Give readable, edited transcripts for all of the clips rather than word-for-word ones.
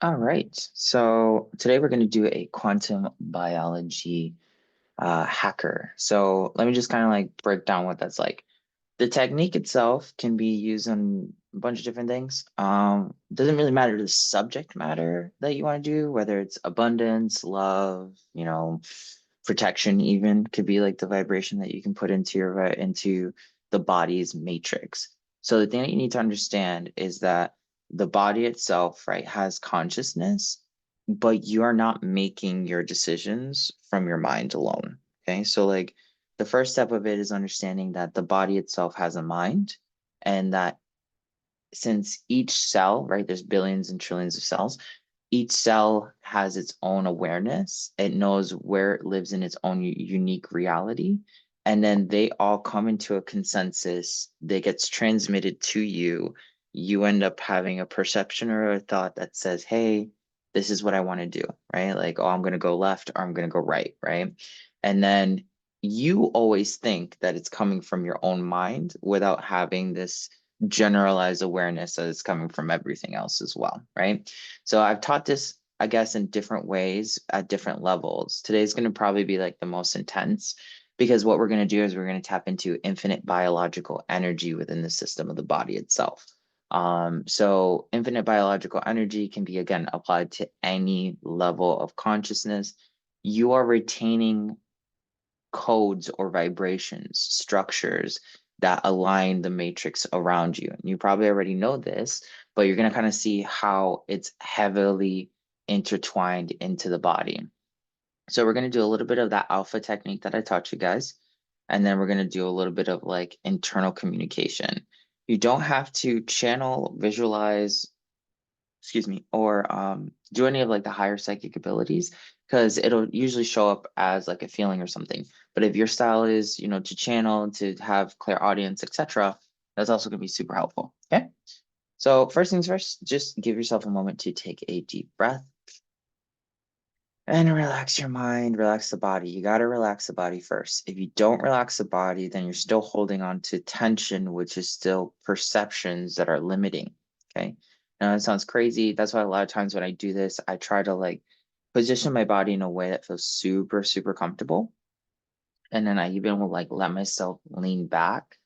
All right. So today we're going to do a quantum biology hacker. So let me just kind of like break down what that's like. The technique itself can be used on a bunch of different things. Doesn't really matter the subject matter that you want to do, whether it's abundance, love, protection even could be like the vibration that you can put into into the body's matrix. So the thing that you need to understand is that the body itself, right, has consciousness, but you are not making your decisions from your mind alone. Okay. So like the first step of it is understanding that the body itself has a mind, and that since each cell, right, there's billions and trillions of cells, each cell has its own awareness. It knows where it lives in its own unique reality. And then they all come into a consensus that gets transmitted to you. You end up having a perception or a thought that says, hey, this is what I want to do, right? Like, oh, I'm going to go left or I'm going to go right, right? And then you always think that it's coming from your own mind without having this generalized awareness that it's coming from everything else as well, right? So I've taught this, I guess, in different ways at different levels. Today's going to probably be like the most intense because what we're going to do is we're going to tap into infinite biological energy within the system of the body itself. So infinite biological energy can be, again, applied to any level of consciousness. You are retaining codes or vibrations, structures that align the matrix around you. And you probably already know this, but you're going to kind of see how it's heavily intertwined into the body. So we're going to do a little bit of that alpha technique that I taught you guys. And then we're going to do a little bit of like internal communication. You don't have to channel, visualize, excuse me, or do any of like the higher psychic abilities, because it'll usually show up as like a feeling or something. But if your style is, to channel, to have clear audience, etc., that's also going to be super helpful. Okay. So first things first, just give yourself a moment to take a deep breath and relax your mind, relax the body. You got to relax the body first. If you don't relax the body, then you're still holding on to tension, which is still perceptions that are limiting. Okay. Now it sounds crazy. That's why a lot of times when I do this, I try to like position my body in a way that feels super, super comfortable. And then I even will like let myself lean back.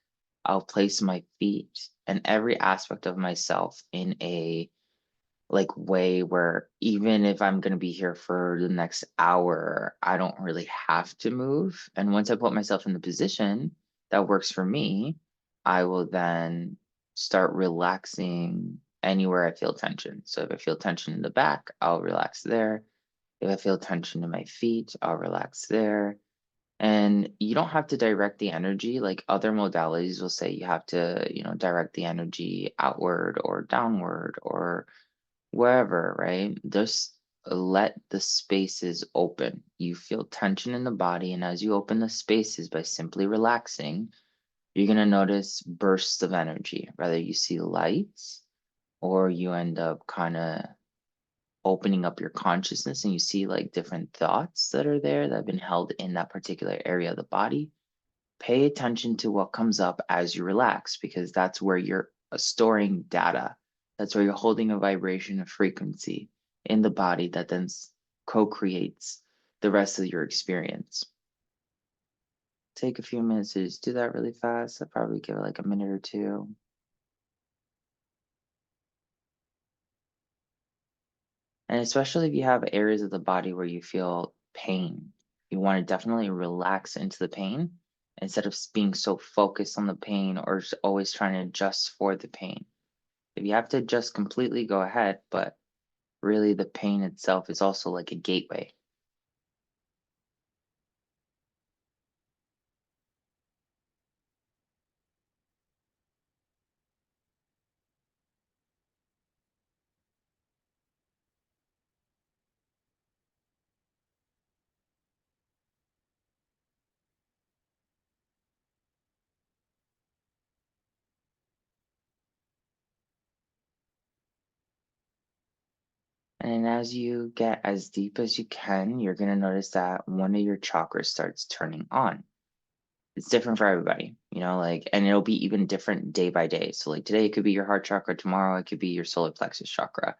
I'll place my feet and every aspect of myself in a like way where even if I'm going to be here for the next hour, I don't really have to move. And once I put myself in the position that works for me, I will then start relaxing anywhere I feel tension. So if I feel tension in the back, I'll relax there. If I feel tension in my feet, I'll relax there. And you don't have to direct the energy. Like other modalities will say you have to, direct the energy outward or downward or wherever, right? Just let the spaces open. You feel tension in the body, and as you open the spaces by simply relaxing, you're going to notice bursts of energy, whether you see lights or you end up kind of opening up your consciousness and you see like different thoughts that are there that have been held in that particular area of the body. Pay attention to what comes up as you relax, because that's where you're storing data. That's where you're holding a vibration, a frequency in the body that then co-creates the rest of your experience. Take a few minutes to just do that really fast. I'll probably give it like a minute or two. And especially if you have areas of the body where you feel pain, you want to definitely relax into the pain instead of being so focused on the pain or just always trying to adjust for the pain. If you have to adjust completely, go ahead, but really the pain itself is also like a gateway. And as you get as deep as you can, you're going to notice that one of your chakras starts turning on. It's different for everybody, like, and it'll be even different day by day. So, like, today it could be your heart chakra, tomorrow it could be your solar plexus chakra.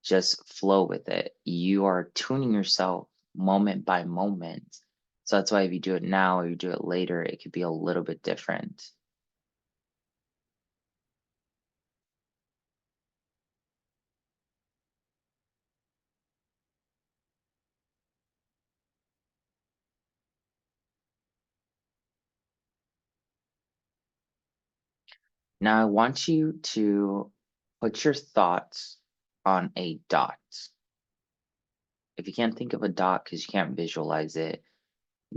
just flow with it. You are tuning yourself moment by moment. So that's why if you do it now or you do it later, it could be a little bit different. Now I want you to put your thoughts on a dot. If you can't think of a dot because you can't visualize it,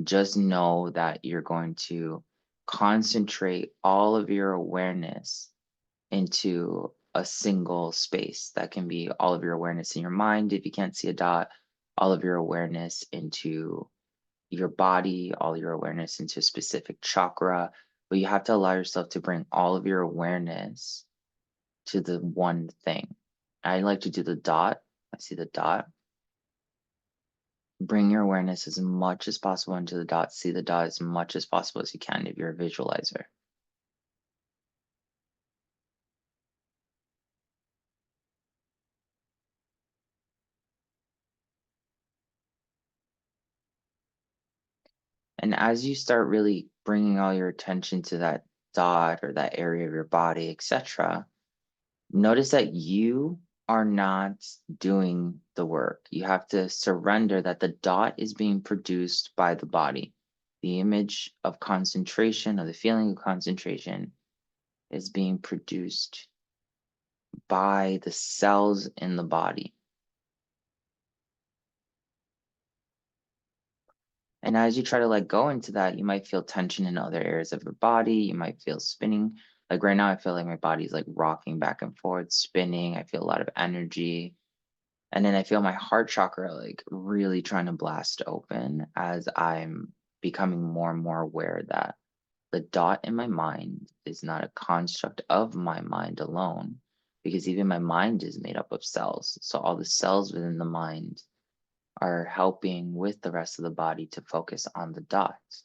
just know that you're going to concentrate all of your awareness into a single space. That can be all of your awareness in your mind. If you can't see a dot, all of your awareness into your body, all your awareness into a specific chakra. But you have to allow yourself to bring all of your awareness to the one thing. I like to do the dot. I see the dot. Bring your awareness as much as possible into the dot. See the dot as much as possible as you can if you're a visualizer. And as you start really bringing all your attention to that dot or that area of your body, etc., notice that you are not doing the work. You have to surrender that the dot is being produced by the body. The image of concentration, or the feeling of concentration, is being produced by the cells in the body. And as you try to let go into that, you might feel tension in other areas of your body. You might feel spinning. Like right now, I feel like my body's like rocking back and forth, spinning. I feel a lot of energy. And then I feel my heart chakra like really trying to blast open as I'm becoming more and more aware that the dot in my mind is not a construct of my mind alone, because even my mind is made up of cells. So all the cells within the mind are helping with the rest of the body to focus on the dots.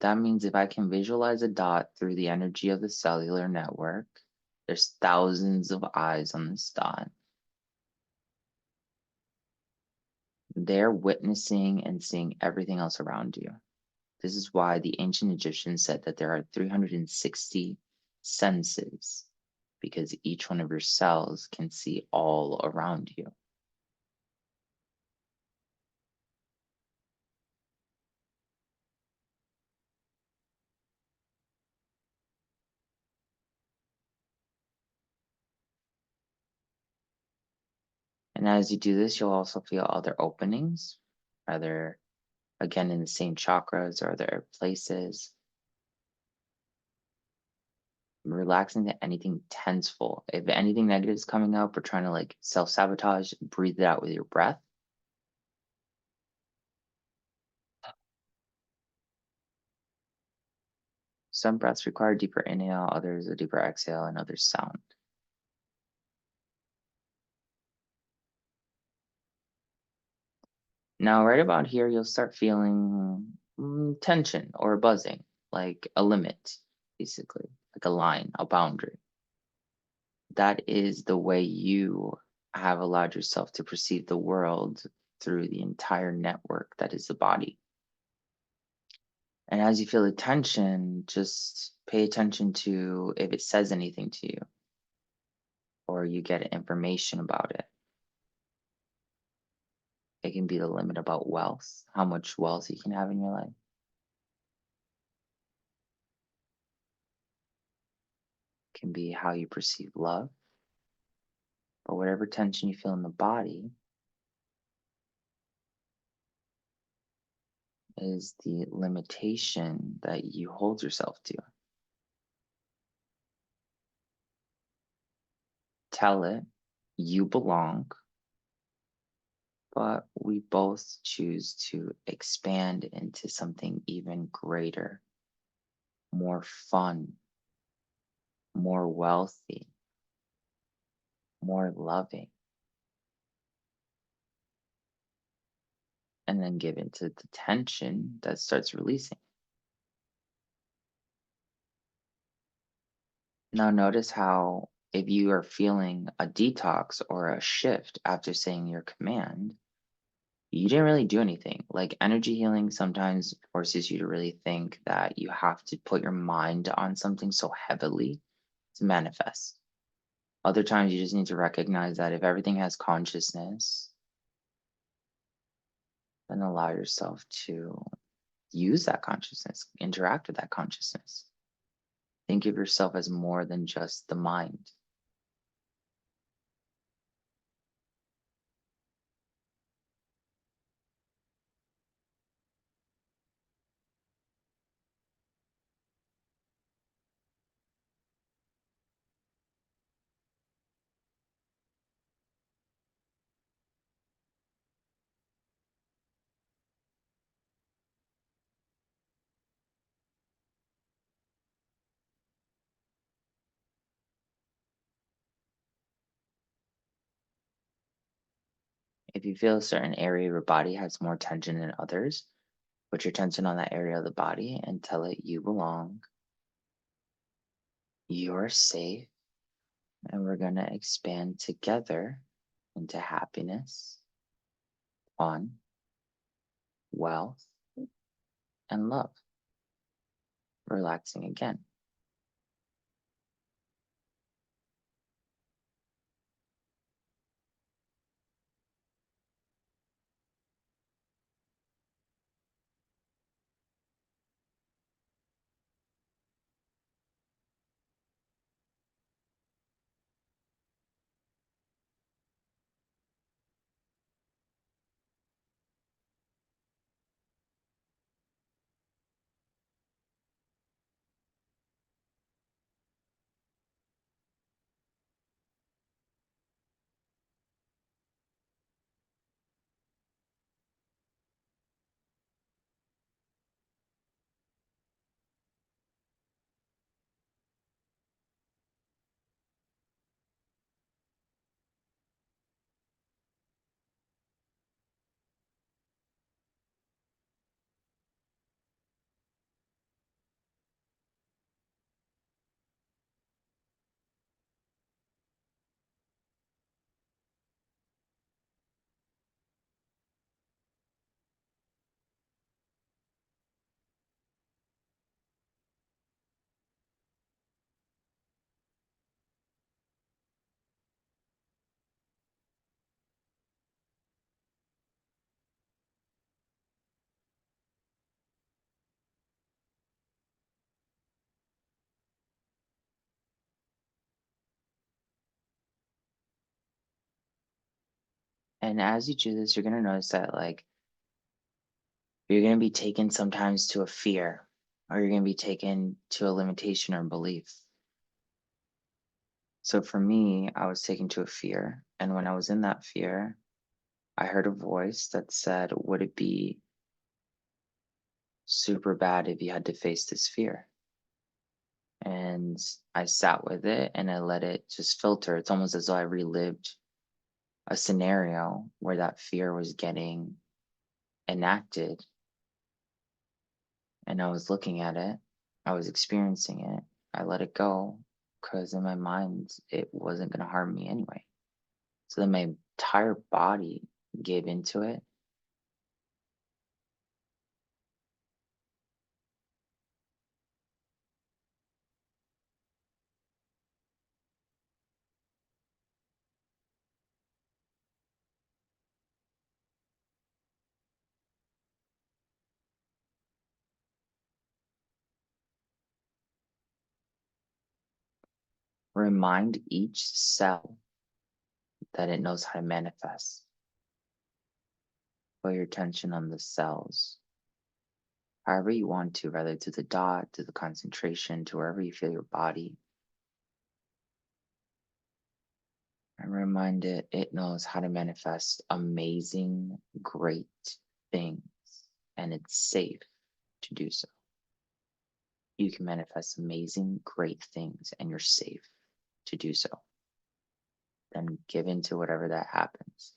That means if I can visualize a dot through the energy of the cellular network, there's thousands of eyes on this dot. They're witnessing and seeing everything else around you. This is why the ancient Egyptians said that there are 360 senses, because each one of your cells can see all around you. And as you do this, you'll also feel other openings, either again in the same chakras or other places. Relaxing to anything tenseful. If anything negative is coming up or trying to like self-sabotage, breathe it out with your breath. Some breaths require deeper inhale, others a deeper exhale, and others sound. Now, right about here, you'll start feeling tension or buzzing, like a limit, basically, like a line, a boundary. That is the way you have allowed yourself to perceive the world through the entire network that is the body. And as you feel the tension, just pay attention to if it says anything to you or you get information about it. It can be the limit about wealth, how much wealth you can have in your life. It can be how you perceive love. But whatever tension you feel in the body is the limitation that you hold yourself to. Tell it you belong, but we both choose to expand into something even greater, more fun, more wealthy, more loving, and then give into the tension that starts releasing. Now, notice how if you are feeling a detox or a shift after saying your command, you didn't really do anything. Like energy healing sometimes forces you to really think that you have to put your mind on something so heavily to manifest. Other times, you just need to recognize that if everything has consciousness, then allow yourself to use that consciousness, interact with that consciousness. Think of yourself as more than just the mind. If you feel a certain area of your body has more tension than others, put your attention on that area of the body and tell it you belong, you're safe, and we're going to expand together into happiness, fun, wealth, and love. Relaxing again. And as you do this, you're going to notice that, like, you're going to be taken sometimes to a fear, or you're going to be taken to a limitation or belief. So for me, I was taken to a fear. And when I was in that fear, I heard a voice that said, would it be super bad if you had to face this fear? And I sat with it and I let it just filter. It's almost as though I relived a scenario where that fear was getting enacted, and I was looking at it, I was experiencing it. I let it go because in my mind, it wasn't going to harm me anyway. So then my entire body gave into it. Remind each cell that it knows how to manifest. Put your attention on the cells, however you want to, whether to the dot, to the concentration, to wherever you feel your body. And remind it, it knows how to manifest amazing, great things, and it's safe to do so. You can manifest amazing, great things, and you're safe to do so. Then give into whatever that happens.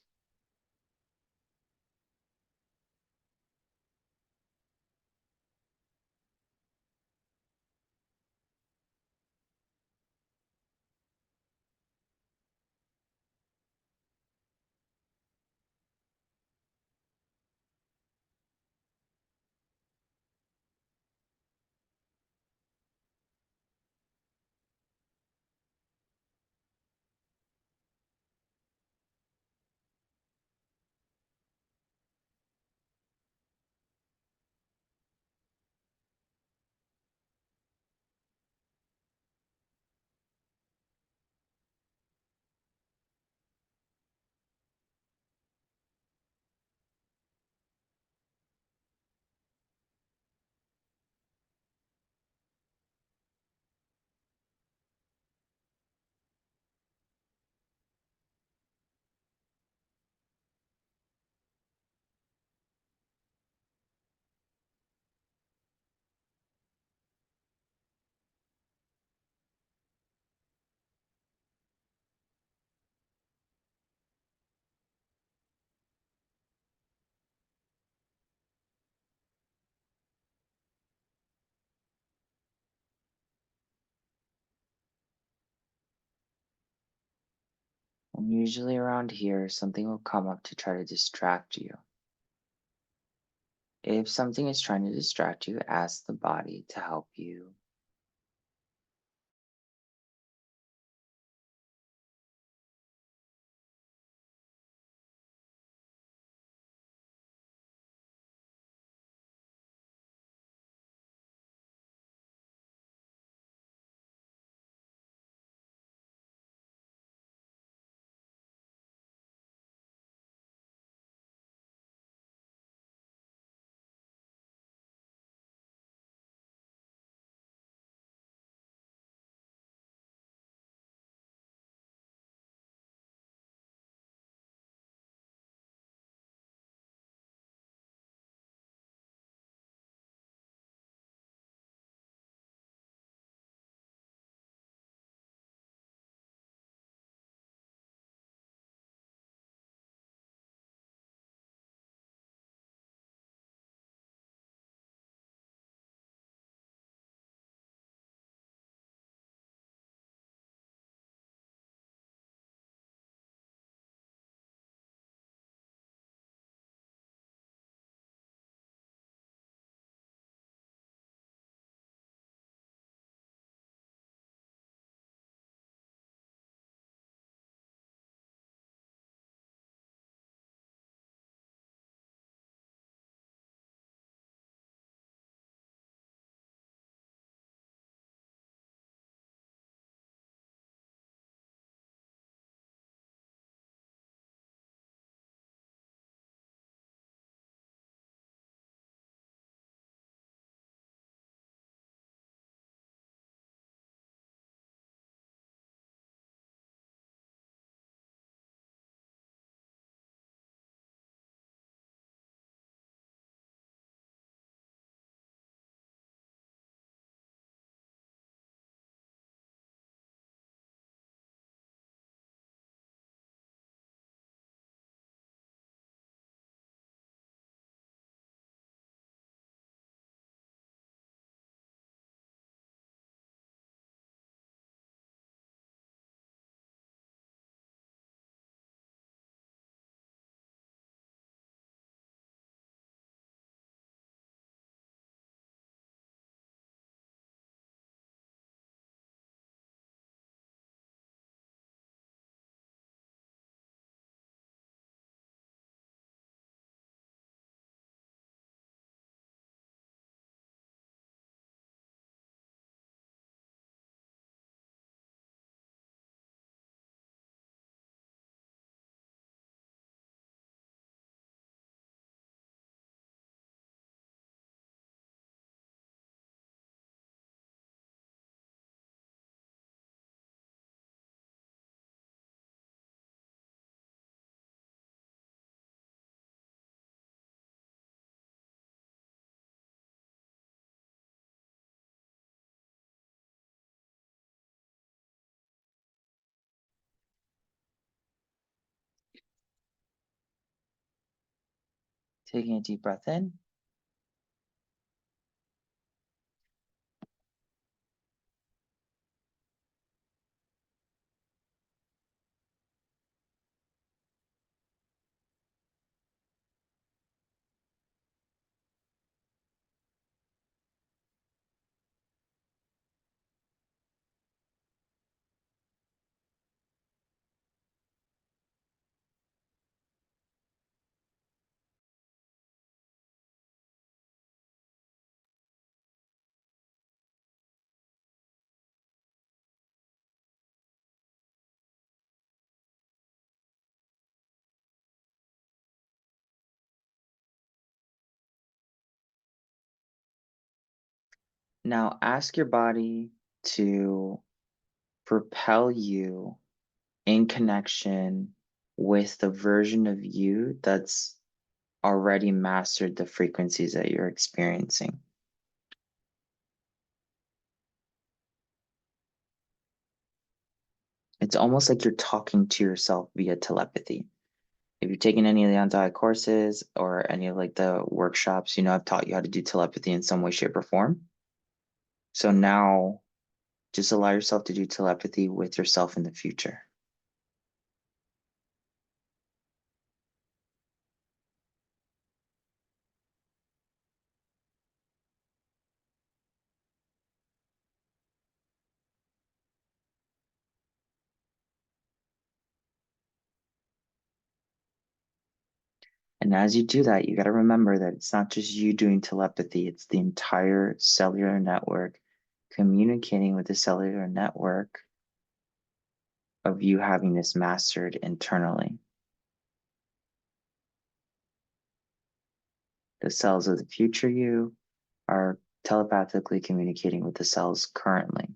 Usually around here, something will come up to try to distract you. If something is trying to distract you, ask the body to help you. Taking a deep breath in. Now ask your body to propel you in connection with the version of you that's already mastered the frequencies that you're experiencing. It's almost like you're talking to yourself via telepathy. If you've taken any of the Antojai courses or any of like the workshops, I've taught you how to do telepathy in some way, shape, or form. So now just allow yourself to do telepathy with yourself in the future. And as you do that, you got to remember that it's not just you doing telepathy, it's the entire cellular network communicating with the cellular network of you having this mastered internally. The cells of the future you are telepathically communicating with the cells currently.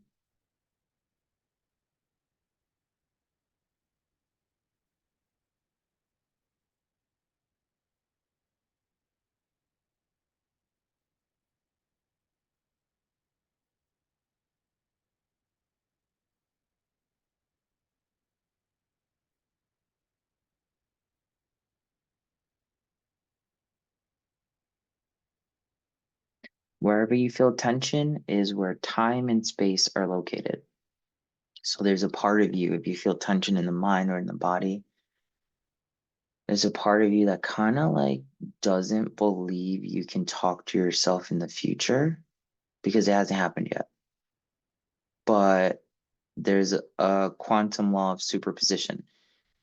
Wherever you feel tension is where time and space are located. So there's a part of you, if you feel tension in the mind or in the body, there's a part of you that kind of like doesn't believe you can talk to yourself in the future because it hasn't happened yet. But there's a quantum law of superposition.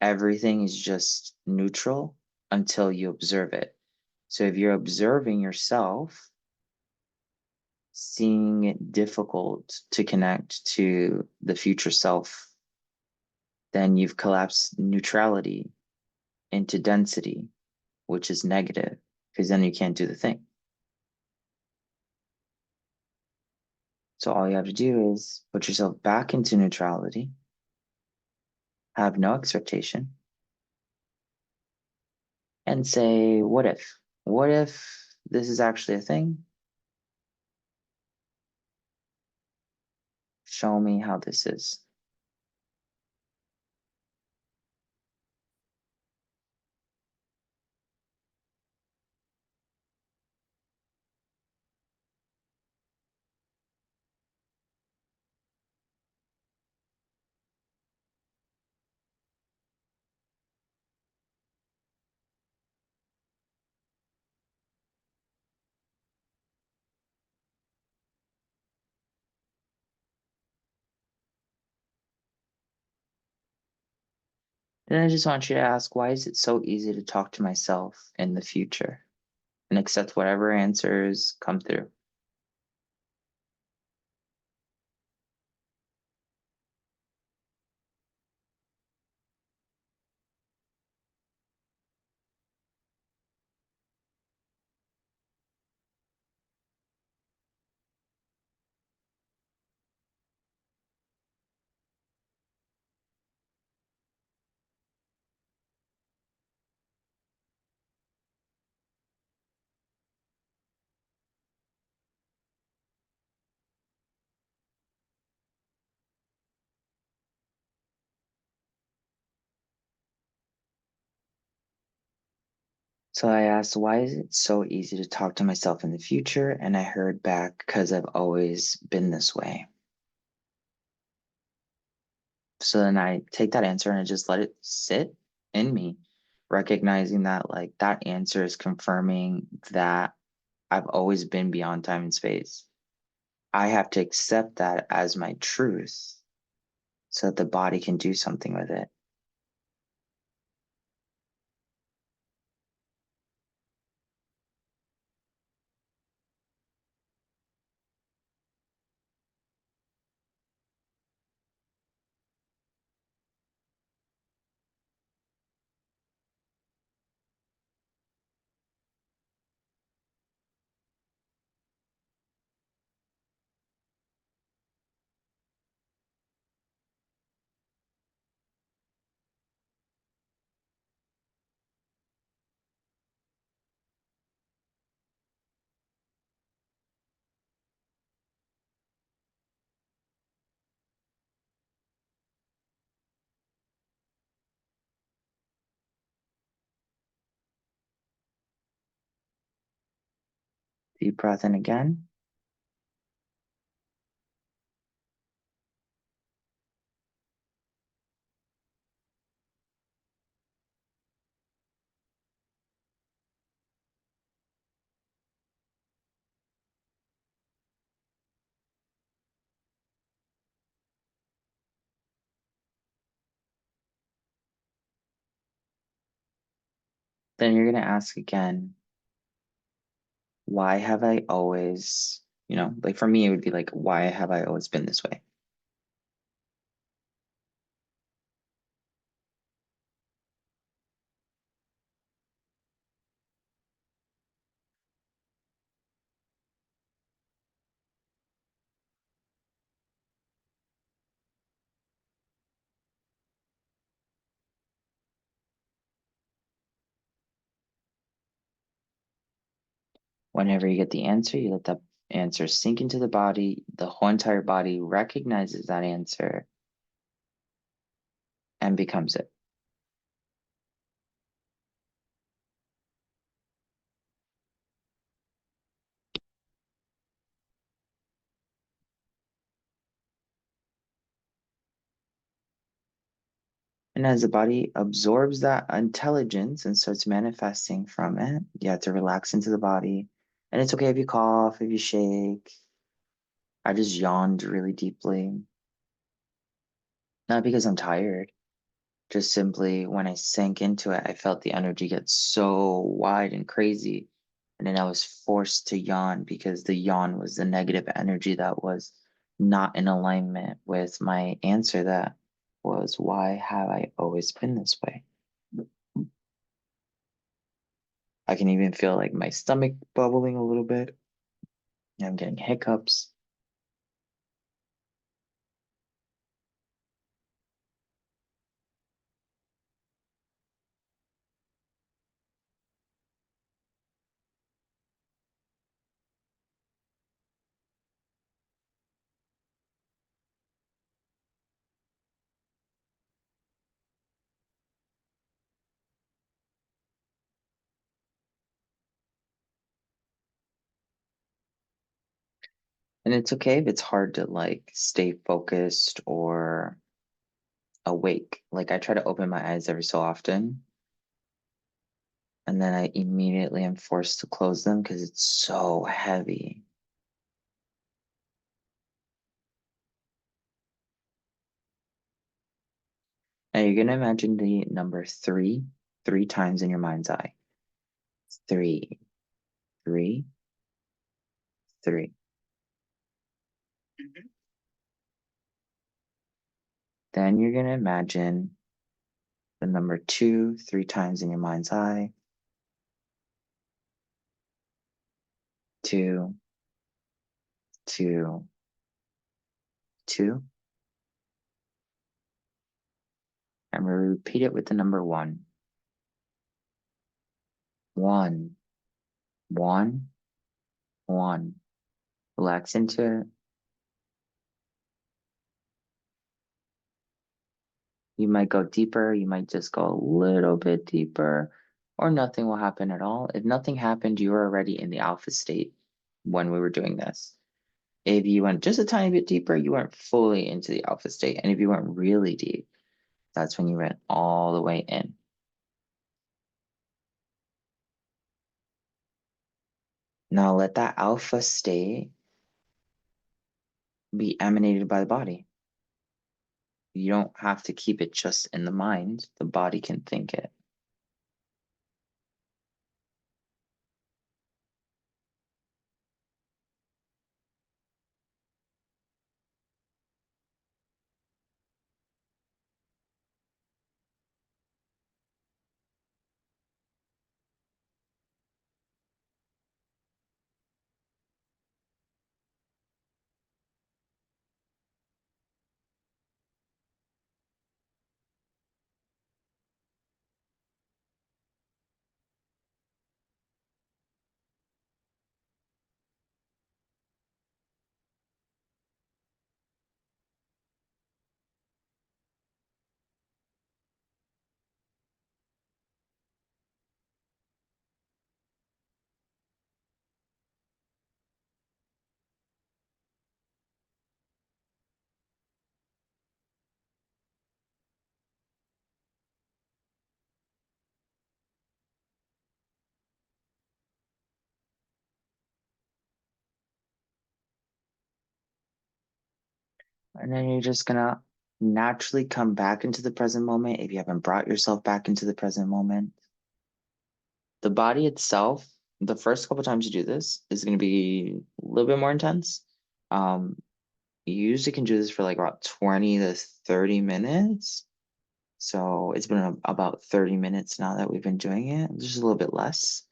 Everything is just neutral until you observe it. So if you're observing yourself, seeing it difficult to connect to the future self, then you've collapsed neutrality into density, which is negative, because then you can't do the thing. So all you have to do is put yourself back into neutrality, have no expectation, and say, what if? What if this is actually a thing? Show me how this is. Then I just want you to ask, why is it so easy to talk to myself in the future and accept whatever answers come through? So I asked, why is it so easy to talk to myself in the future? And I heard back, because I've always been this way. So then I take that answer and I just let it sit in me, recognizing that like that answer is confirming that I've always been beyond time and space. I have to accept that as my truth so that the body can do something with it. Deep breath in again. Then you're going to ask again, why have I always, like for me, it would be like, why have I always been this way? Whenever you get the answer, you let that answer sink into the body. The whole entire body recognizes that answer and becomes it. And as the body absorbs that intelligence and starts manifesting from it, you have to relax into the body. And it's okay if you cough, if you shake. I just yawned really deeply. Not because I'm tired, just simply when I sank into it, I felt the energy get so wide and crazy. And then I was forced to yawn because the yawn was the negative energy that was not in alignment with my answer that was, why have I always been this way? I can even feel like my stomach bubbling a little bit. I'm getting hiccups. And it's okay if it's hard to like stay focused or awake. Like I try to open my eyes every so often, and then I immediately am forced to close them because it's so heavy. Now you're gonna imagine the number three times in your mind's eye. Three, three, three. Then you're gonna imagine the number two, three times in your mind's eye. Two, two, two. I'm gonna repeat it with the number one. One, one, one. Relax into it. You might go deeper, you might just go a little bit deeper, or nothing will happen at all. If nothing happened, you were already in the alpha state when we were doing this. If you went just a tiny bit deeper, you weren't fully into the alpha state. And if you went really deep, that's when you went all the way in. Now let that alpha state be emanated by the body. You don't have to keep it just in the mind. The body can think it. And then you're just gonna naturally come back into the present moment if you haven't brought yourself back into the present moment. The body itself, the first couple times you do this is going to be a little bit more intense. Um, you usually can do this for like about 20 to 30 minutes. So it's been about 30 minutes now that we've been doing it, just a little bit less.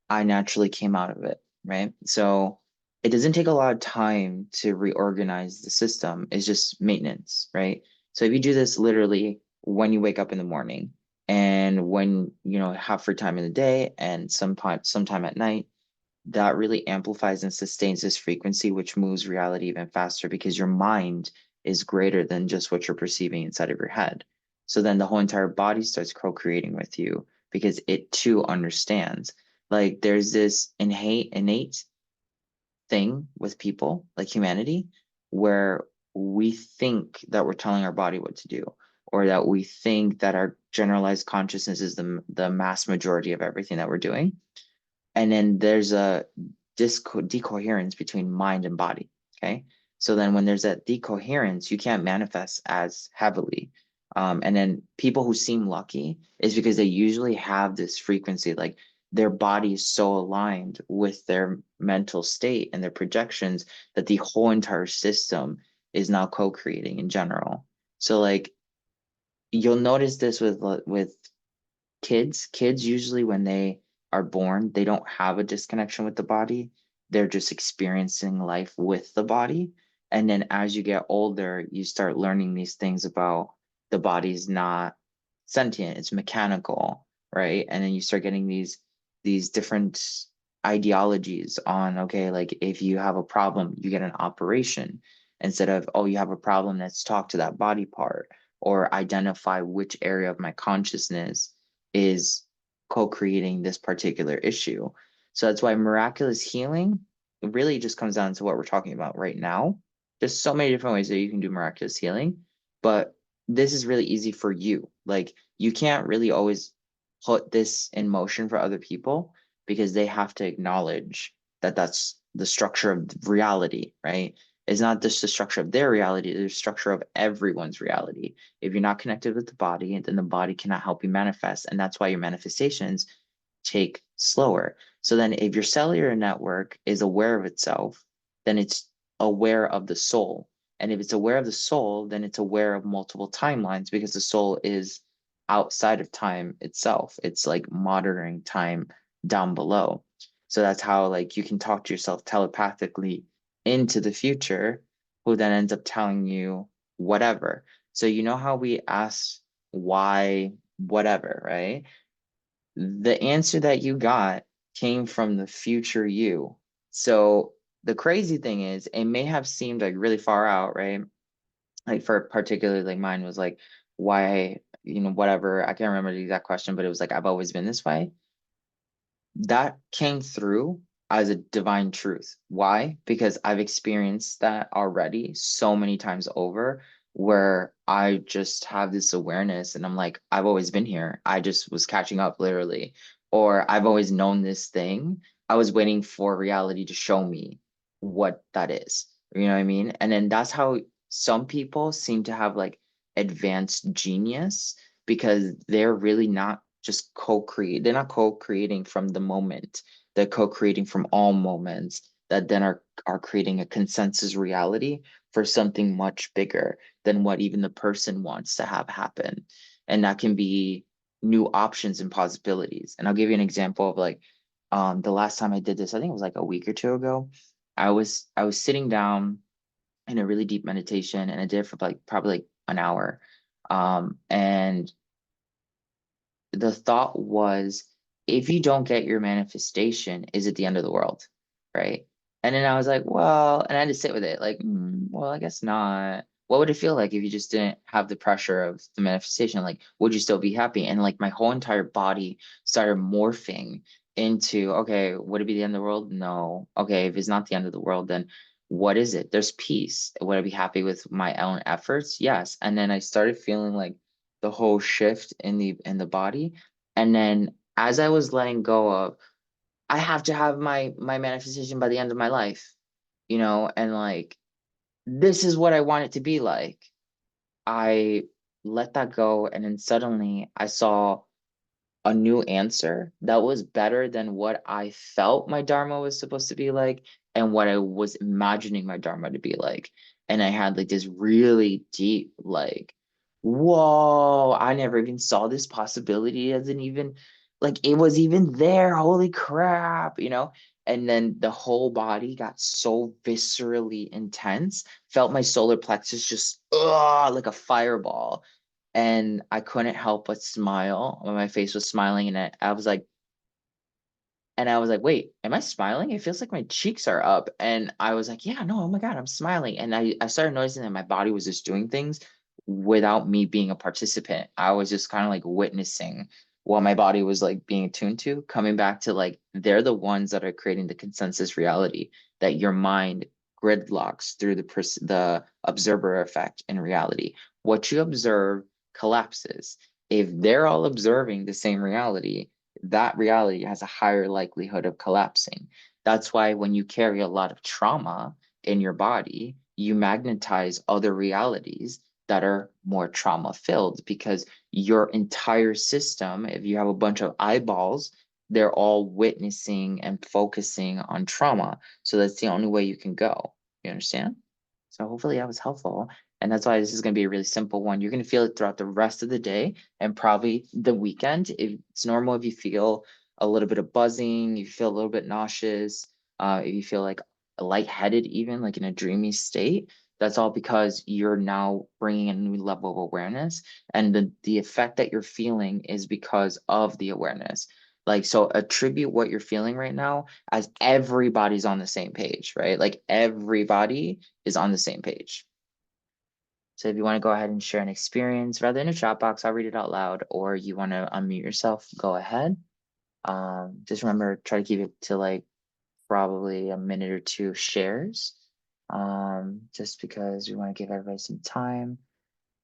I naturally came out of it, right? So it doesn't take a lot of time to reorganize the system. It's just maintenance, right? So if you do this literally when you wake up in the morning and when you know have free time in the day and sometime at night, that really amplifies and sustains this frequency, which moves reality even faster because your mind is greater than just what you're perceiving inside of your head. So then the whole entire body starts co-creating with you because it too understands. Like there's this innate thing with people, like humanity, where we think that we're telling our body what to do, or that we think that our generalized consciousness is the mass majority of everything that we're doing. And then there's a decoherence between mind and body. Okay. So then when there's that decoherence, you can't manifest as heavily. And then people who seem lucky is because they usually have this frequency, like their body is so aligned with their mental state and their projections that the whole entire system is now co-creating in general. So like you'll notice this with kids usually when they are born, they don't have a disconnection with the body. They're just experiencing life with the body. And then as you get older, you start learning these things about the body's not sentient, it's mechanical, right? And then you start getting these different ideologies on, okay, like if you have a problem, you get an operation instead of, oh, you have a problem, let's talk to that body part or identify which area of my consciousness is co-creating this particular issue. So that's why miraculous healing really just comes down to what we're talking about right now. There's so many different ways that you can do miraculous healing, but this is really easy for you. Like you can't really always put this in motion for other people because they have to acknowledge that that's the structure of reality, right? It's not just the structure of their reality, it's the structure of everyone's reality. If you're not connected with the body, then the body cannot help you manifest. And that's why your manifestations take slower. So then if your cellular network is aware of itself, then it's aware of the soul. And if it's aware of the soul, then it's aware of multiple timelines because the soul is outside of time itself. It's like monitoring time down below. So that's how like you can talk to yourself telepathically into the future, who then ends up telling you whatever. So you know how we ask why whatever, right? The answer that you got came from the future you. So the crazy thing is, it may have seemed like really far out, right? Like for particularly like mine was like, why, you know, whatever. I can't remember the exact question, but it was like, I've always been this way. That came through as a divine truth. Why? Because I've experienced that already so many times over where I just have this awareness and I'm like, I've always been here. I just was catching up literally. Or I've always known this thing. I was waiting for reality to show me what that is. You know what I mean? And then that's how some people seem to have like advanced genius because they're really not just co-create. They're not co-creating from the moment. They're co-creating from all moments that then are creating a consensus reality for something much bigger than what even the person wants to have happen. And that can be new options and possibilities. And I'll give you an example of like the last time I did this, I think it was like a week or two ago. I was sitting down in a really deep meditation and I did it for like probably like an hour. And the thought was, if you don't get your manifestation, is it the end of the world? Right. And then I was like, well, and I had to sit with it, like, well, I guess not. What would it feel like if you just didn't have the pressure of the manifestation? Like, would you still be happy? And like my whole entire body started morphing into, okay, would it be the end of the world? No. Okay, if it's not the end of the world, then what is it? There's peace. Would I be happy with my own efforts? Yes. And then I started feeling like the whole shift in the body. And then as I was letting go of, I have to have my manifestation by the end of my life, you know, and like this is what I want it to be like. I let that go, and then suddenly I saw a new answer that was better than what I felt my Dharma was supposed to be like and what I was imagining my Dharma to be like. And I had like this really deep, like, whoa, I never even saw this possibility as an even, like, it was even there. Holy crap, you know? And then the whole body got so viscerally intense, felt my solar plexus just like a fireball, and I couldn't help but smile when my face was smiling, and I was like, wait, am I smiling? It feels like my cheeks are up. And I was like, yeah, no, oh my God, I'm smiling. And I started noticing that my body was just doing things without me being a participant. I was just kind of like witnessing what my body was like being attuned to, coming back to like, they're the ones that are creating the consensus reality that your mind gridlocks through the observer effect in reality. What you observe collapses. If they're all observing the same reality, that reality has a higher likelihood of collapsing. That's why when you carry a lot of trauma in your body, you magnetize other realities that are more trauma filled because your entire system, if you have a bunch of eyeballs, they're all witnessing and focusing on trauma. So that's the only way you can go. You understand? So hopefully that was helpful. And that's why this is going to be a really simple one. You're going to feel it throughout the rest of the day and probably the weekend. If it's normal, if you feel a little bit of buzzing, you feel a little bit nauseous, if you feel like lightheaded, even like in a dreamy state, that's all because you're now bringing a new level of awareness. And the effect that you're feeling is because of the awareness. Like, so attribute what you're feeling right now as everybody's on the same page, right? Like everybody is on the same page. So if you want to go ahead and share an experience, rather in a chat box, I'll read it out loud, or you want to unmute yourself, go ahead. Just remember, try to keep it to like probably a minute or two of shares, just because we want to give everybody some time.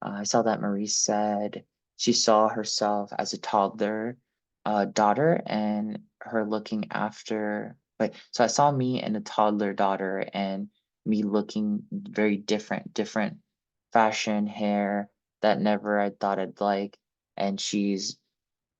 I saw that Marie said she saw herself as a toddler daughter and her looking after. Wait, so I saw me and a toddler daughter and me looking very different fashion, hair that never I thought I'd like, and she's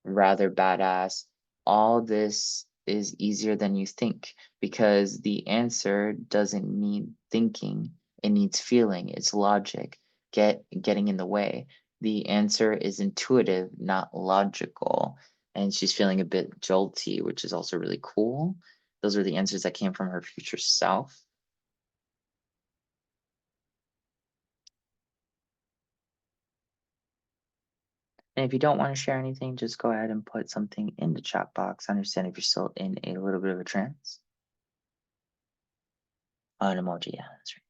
rather badass. All this is easier than you think because the answer doesn't need thinking. It needs feeling. It's logic getting in the way. The answer is intuitive, not logical. And she's feeling a bit jolty, which is also really cool. Those are the answers that came from her future self. And if you don't want to share anything, just go ahead and put something in the chat box. I understand if you're still in a little bit of a trance. An emoji, yeah, that's right.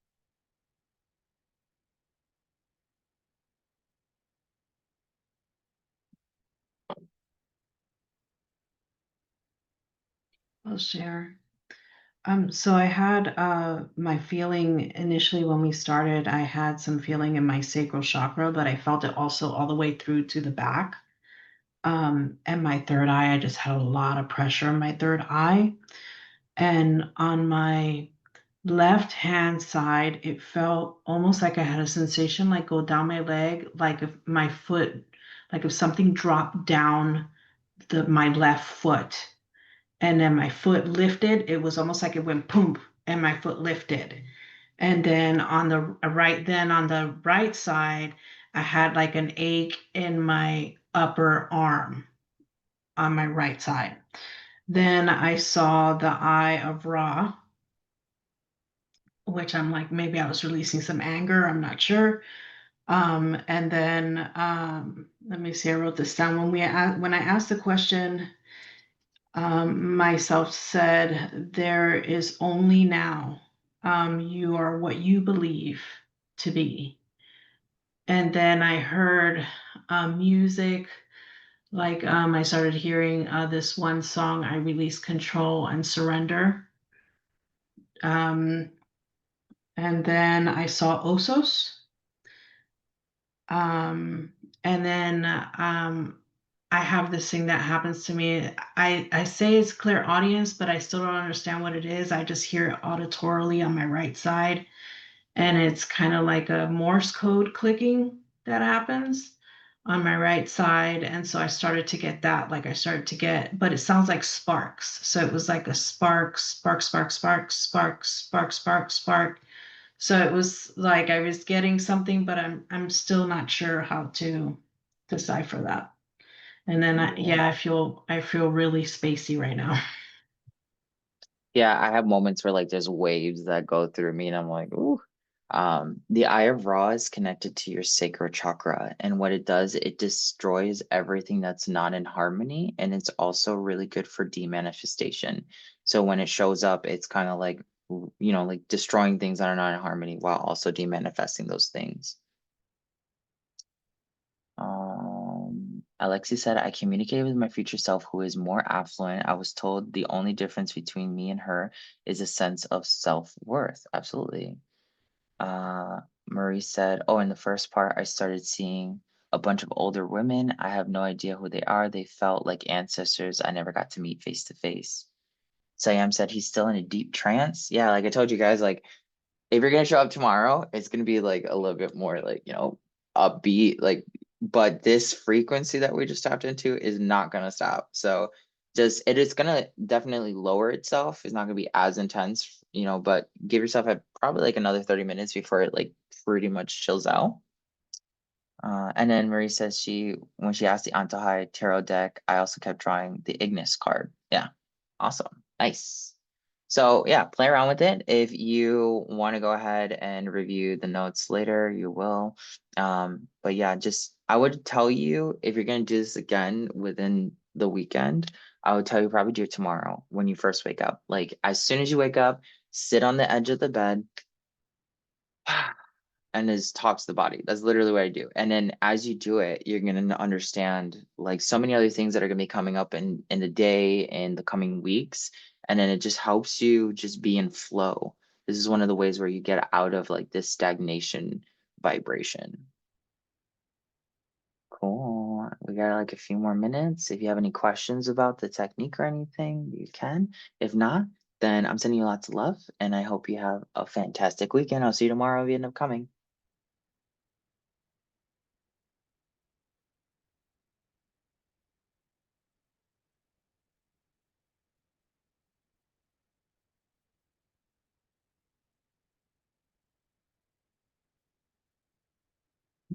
I'll share. So I had my feeling initially when we started, I had some feeling in my sacral chakra, but I felt it also all the way through to the back. And my third eye, I just had a lot of pressure in my third eye. And on my left hand side, it felt almost like I had a sensation like go down my leg, like if my foot, like if something dropped down my left foot and then my foot lifted. It was almost like it went boom, and my foot lifted. And then on the right side, I had like an ache in my upper arm on my right side. Then I saw the eye of Ra, which I'm like, maybe I was releasing some anger. I'm not sure. And then let me see. I wrote this down when I asked the question. Myself said, there is only now. You are what you believe to be. And then I heard music, like I started hearing this one song, I Release Control and Surrender. Um, and then I saw Osos. Um, and then I have this thing that happens to me. I say it's clear audience, but I still don't understand what it is. I just hear it auditorily on my right side, and it's kind of like a Morse code clicking that happens. on my right side. And so I started to get that, like I started to get, but it sounds like sparks. So it was like a spark, spark, spark, spark, spark, spark, spark, spark. So it was like I was getting something, but I'm still not sure how to decipher that. And then Cool. yeah, I feel really spacey right now. Yeah, I have moments where like there's waves that go through me and I'm like, ooh. The Eye of Ra is connected to your sacral chakra, and what it does, it destroys everything that's not in harmony, and it's also really good for demanifestation. So when it shows up, it's kind of like, like destroying things that are not in harmony while also demanifesting those things. Alexi said, I communicated with my future self who is more affluent. I was told the only difference between me and her is a sense of self-worth. Absolutely. Uh, Marie said, oh, in the first part, I started seeing a bunch of older women. I have no idea who they are. They felt like ancestors I never got to meet face to face. Siam said he's still in a deep trance. Yeah, like I told you guys, like if you're gonna show up tomorrow, it's gonna be like a little bit more like, upbeat, like, but this frequency that we just tapped into is not gonna stop. So just it is gonna definitely lower itself. It's not gonna be as intense, but give yourself probably like another 30 minutes before it like pretty much chills out. And then Marie says when she asked the Antojai tarot deck, I also kept drawing the Ignis card. Yeah, awesome, nice. So yeah, play around with it. If you want to go ahead and review the notes later, you will. But yeah, just I would tell you if you're gonna do this again within the weekend, I would tell you probably do it tomorrow when you first wake up. Like as soon as you wake up, sit on the edge of the bed and is talks to the body. That's literally what I do. And then as you do it, you're gonna understand like so many other things that are gonna be coming up in the day and the coming weeks. And then it just helps you just be in flow. This is one of the ways where you get out of like this stagnation vibration. Cool. We got like a few more minutes. If you have any questions about the technique or anything, you can. If not, then I'm sending you lots of love and I hope you have a fantastic weekend. I'll see you tomorrow if you end up coming.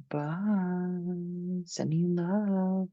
Bye. Sending you love.